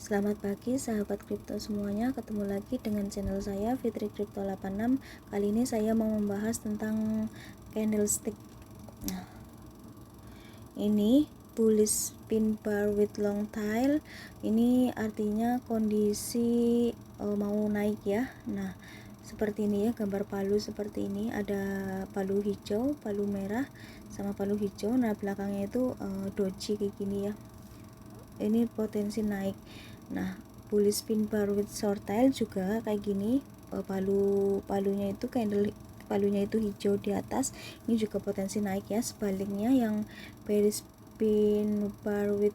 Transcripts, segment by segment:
Selamat pagi sahabat kripto semuanya, ketemu lagi dengan channel saya Fitri Kripto 86. Kali ini saya mau membahas tentang candlestick. Nah, ini bullish pin bar with long tail. Ini artinya kondisi mau naik ya. Nah, seperti ini ya, gambar palu seperti ini, ada palu hijau, palu merah sama palu hijau. Nah, belakangnya itu doji kayak gini ya. Ini potensi naik. Nah, bullish pin bar with short tail juga kayak gini, palunya itu palunya itu hijau di atas, ini juga potensi naik ya. Sebaliknya yang bearish pin bar with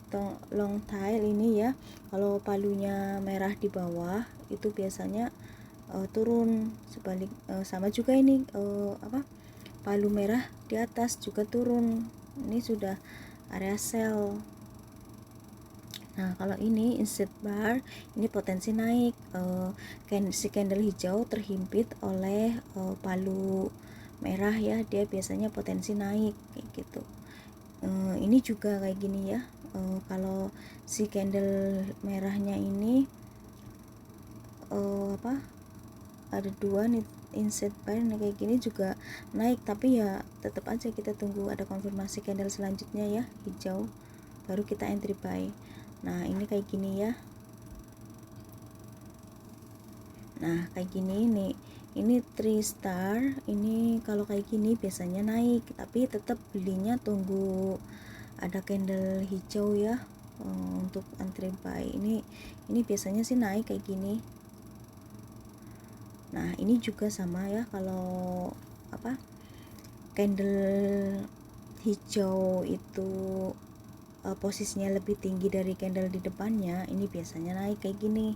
long tail ini ya, kalau palunya merah di bawah itu biasanya turun. Sama juga ini palu merah di atas juga turun, ini sudah area sell. Nah, kalau ini inset bar, ini potensi naik. Si candle hijau terhimpit oleh palu merah ya, dia biasanya potensi naik kayak gitu. Ini juga kayak gini ya. Kalau si candle merahnya ini ada dua nih inset bar, kayak gini juga naik, tapi ya tetap aja kita tunggu ada konfirmasi candle selanjutnya ya, hijau, baru kita entry buy. Nah, ini kayak gini ya. Nah, kayak gini nih, ini 3 star. Ini kalau kayak gini biasanya naik, tapi tetap belinya tunggu ada candle hijau ya, untuk entry buy. Ini biasanya sih naik kayak gini. Nah, ini juga sama ya, kalau candle hijau itu posisinya lebih tinggi dari candle di depannya, ini biasanya naik kayak gini.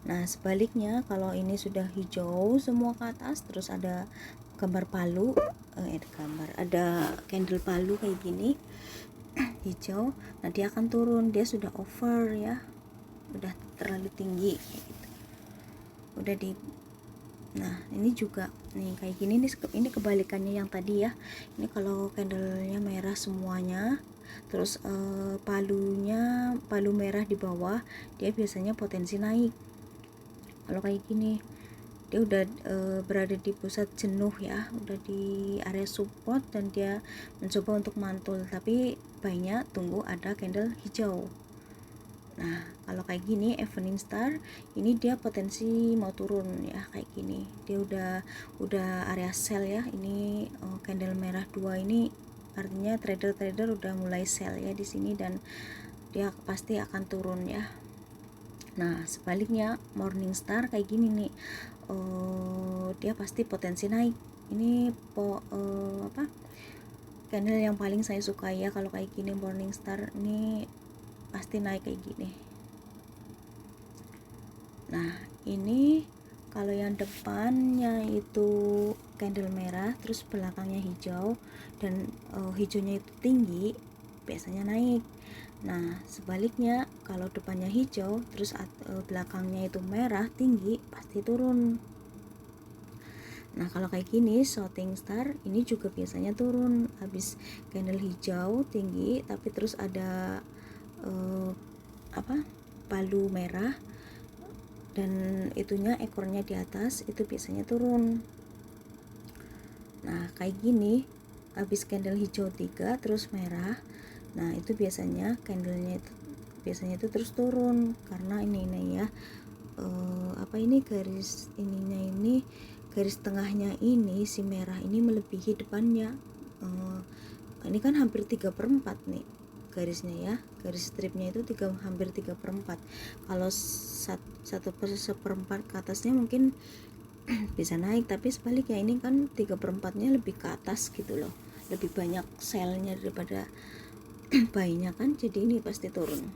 Nah, sebaliknya kalau ini sudah hijau semua ke atas, terus ada gambar palu, ada candle palu kayak gini hijau, nah dia akan turun, dia sudah over ya, udah terlalu tinggi kayak gitu. Nah, ini juga nih kayak gini, ini kebalikannya yang tadi ya. Ini kalau candlenya merah semuanya, terus palu merah di bawah, dia biasanya potensi naik. Kalau kayak gini, dia udah berada di pusat jenuh ya, udah di area support, dan dia mencoba untuk mantul, tapi banyak tunggu ada candle hijau. Nah, kalau kayak gini evening star, ini dia potensi mau turun ya, kayak gini. Dia udah area sell ya. Ini candle merah 2 ini artinya trader udah mulai sell ya di sini, dan dia pasti akan turun ya. Nah, sebaliknya morning star kayak gini nih. Dia pasti potensi naik. Ini candle yang paling saya suka ya, kalau kayak gini morning star ini pasti naik kayak gini. Nah, ini kalau yang depannya itu candle merah, terus belakangnya hijau, dan hijaunya itu tinggi, biasanya naik. Nah, sebaliknya kalau depannya hijau, terus belakangnya itu merah tinggi, pasti turun. Nah, kalau kayak gini shooting star, ini juga biasanya turun. Habis candle hijau tinggi, tapi terus ada palu merah dan itunya ekornya di atas, itu biasanya turun. Nah, kayak gini habis candle hijau 3 terus merah, nah itu biasanya candlenya itu biasanya itu terus turun, karena ini ya, ini garis ininya, ini garis tengahnya ini si merah ini melebihi depannya. Ini kan hampir 3/4 nih garisnya ya, garis stripnya itu hampir 3/4. Kalau 1/4 ke atasnya mungkin bisa naik, tapi sebaliknya ini kan 3/4-nya lebih ke atas gitu loh, lebih banyak sell-nya daripada buy-nya kan, jadi ini pasti turun.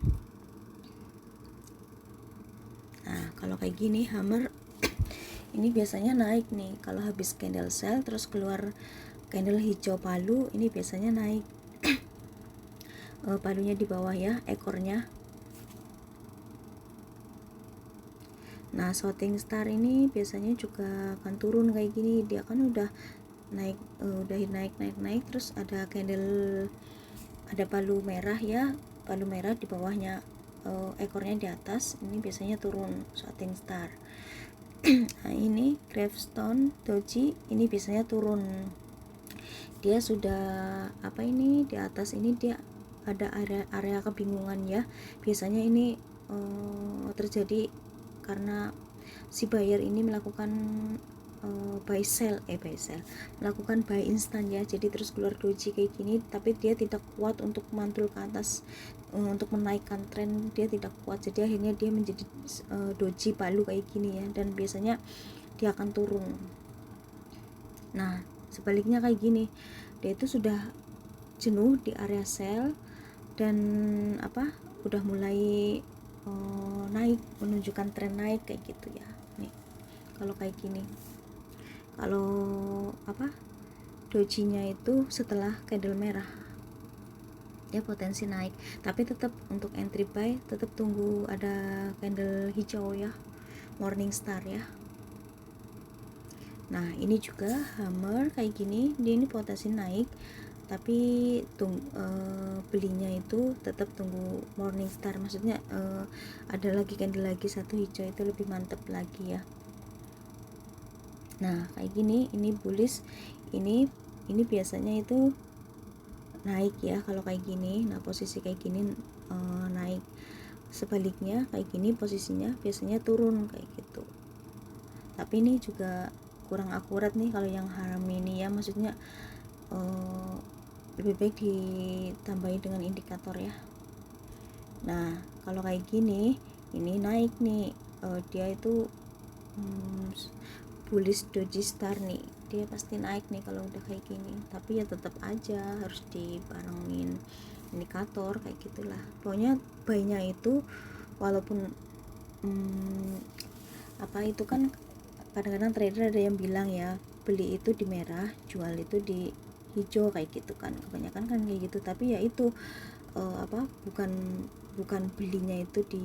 Nah, kalau kayak gini hammer ini biasanya naik nih, kalau habis candle sell terus keluar candle hijau palu, ini biasanya naik. Palunya di bawah ya, ekornya. Nah, shooting star ini biasanya juga akan turun kayak gini, dia kan udah naik, terus ada ada palu merah ya, palu merah di bawahnya, ekornya di atas, ini biasanya turun shooting star. Nah ini gravestone doji, ini biasanya turun, dia sudah apa ini di atas ini dia ada area kebingungan ya. Biasanya ini terjadi karena si buyer ini melakukan buy sell melakukan buy instan ya, jadi terus keluar doji kayak gini, tapi dia tidak kuat untuk mantul ke atas, untuk menaikkan tren dia tidak kuat, jadi akhirnya dia menjadi doji palu kayak gini ya, dan biasanya dia akan turun. Nah sebaliknya kayak gini, dia itu sudah jenuh di area sell dan udah mulai naik, menunjukkan tren naik kayak gitu ya. Nih kalau kayak gini, kalau dojinya itu setelah candle merah ya potensi naik, tapi tetap untuk entry buy tetap tunggu ada candle hijau ya, morning star ya. Nah ini juga hammer kayak gini, dia ini potensi naik, tapi belinya itu tetap tunggu morning star, maksudnya ada lagi candle lagi satu hijau itu lebih mantep lagi ya. Nah kayak gini, ini bullish, ini biasanya itu naik ya kalau kayak gini. Nah posisi kayak gini naik, sebaliknya kayak gini posisinya biasanya turun kayak gitu. Tapi ini juga kurang akurat nih kalau yang haram ini ya, maksudnya lebih baik ditambahin dengan indikator ya. Nah kalau kayak gini ini naik nih, dia itu bullish doji star nih, dia pasti naik nih kalau udah kayak gini, tapi ya tetap aja harus dibarengin indikator kayak gitulah. Pokoknya buy-nya itu walaupun itu kan kadang-kadang trader ada yang bilang ya, beli itu di merah, jual itu di hijau kayak gitu kan, kebanyakan kan kayak gitu. Tapi ya itu bukan belinya itu di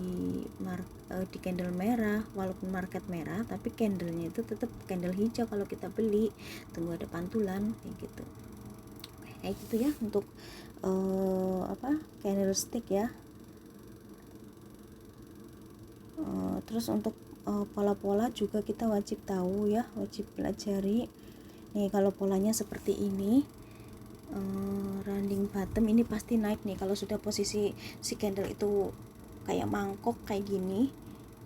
candle merah, walaupun market merah tapi candlenya itu tetap candle hijau kalau kita beli, tunggu ada pantulan kayak gitu. Kayak gitu ya untuk candlestick ya. Terus untuk pola-pola juga kita wajib tahu ya, wajib pelajari nih. Kalau polanya seperti ini, running bottom ini pasti naik nih. Kalau sudah posisi si candle itu kayak mangkok kayak gini,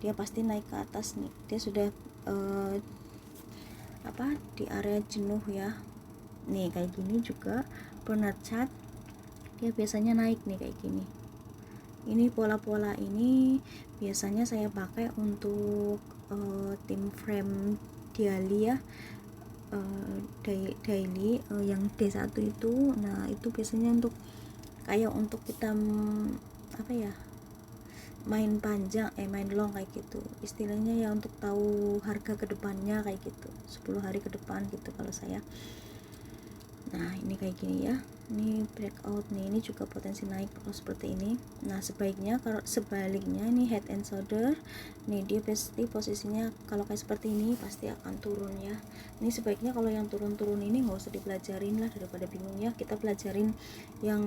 dia pasti naik ke atas nih. Dia sudah di area jenuh ya. Nih kayak gini juga Bernard chart, dia biasanya naik nih kayak gini. Ini pola-pola ini biasanya saya pakai untuk time frame daily ya, daily yang D1 itu. Nah itu biasanya untuk kayak untuk kita main panjang, main long kayak gitu istilahnya ya, untuk tahu harga kedepannya kayak gitu, 10 hari ke depan gitu kalau saya. Nah ini kayak gini ya, ini breakout nih, ini juga potensi naik kalau seperti ini. Nah sebaiknya kalau sebaliknya ini head and shoulder nih, dia pasti posisinya kalau kayak seperti ini pasti akan turun ya. Ini sebaiknya kalau yang turun-turun ini nggak usah dipelajarin lah, daripada bingung ya, kita pelajarin yang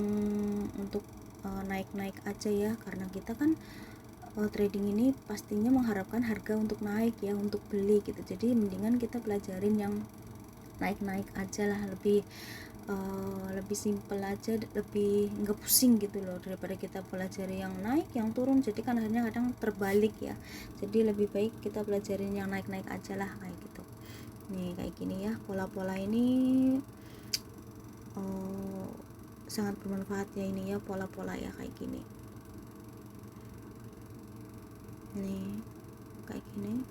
untuk naik-naik aja ya, karena kita kan trading ini pastinya mengharapkan harga untuk naik ya, untuk beli gitu. Jadi mendingan kita pelajarin yang naik-naik aja lah, lebih simpel aja, lebih nggak pusing gitu loh, daripada kita pelajari yang naik yang turun, jadi kan akhirnya kadang terbalik ya. Jadi lebih baik kita pelajarin yang naik-naik aja lah kayak gitu. Nih kayak gini ya, pola-pola ini sangat bermanfaat ya, ini ya pola-pola ya kayak gini. Nih kayak gini,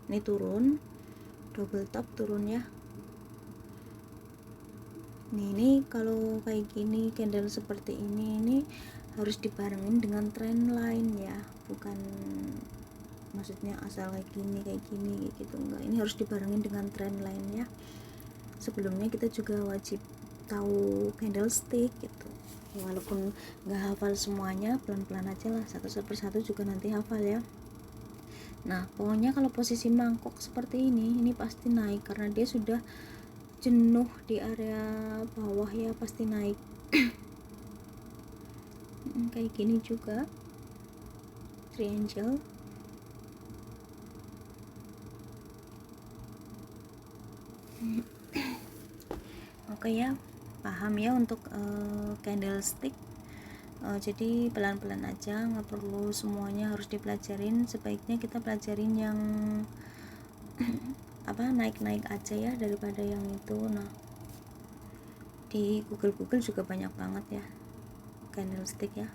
ini turun, double top turun ya. Ini kalau kayak gini candle seperti ini harus dibarengin dengan trend line ya, bukan maksudnya asal kayak gini gitu, enggak. Ini harus dibarengin dengan trend line ya. Sebelumnya kita juga wajib tahu candlestick gitu, walaupun nggak hafal semuanya, pelan-pelan aja lah, satu persatu juga nanti hafal ya. Nah pokoknya kalau posisi mangkok seperti ini pasti naik, karena dia sudah jenuh di area bawah ya, pasti naik. kayak gini juga triangle. Oke ya, paham ya untuk candlestick. Jadi pelan-pelan aja, nggak perlu semuanya harus dipelajarin. Sebaiknya kita pelajarin yang naik-naik aja ya daripada yang itu. Nah, di Google juga banyak banget ya candlestick ya.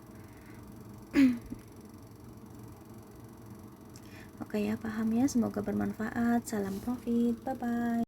Oke ya, paham ya, semoga bermanfaat. Salam profit, bye bye.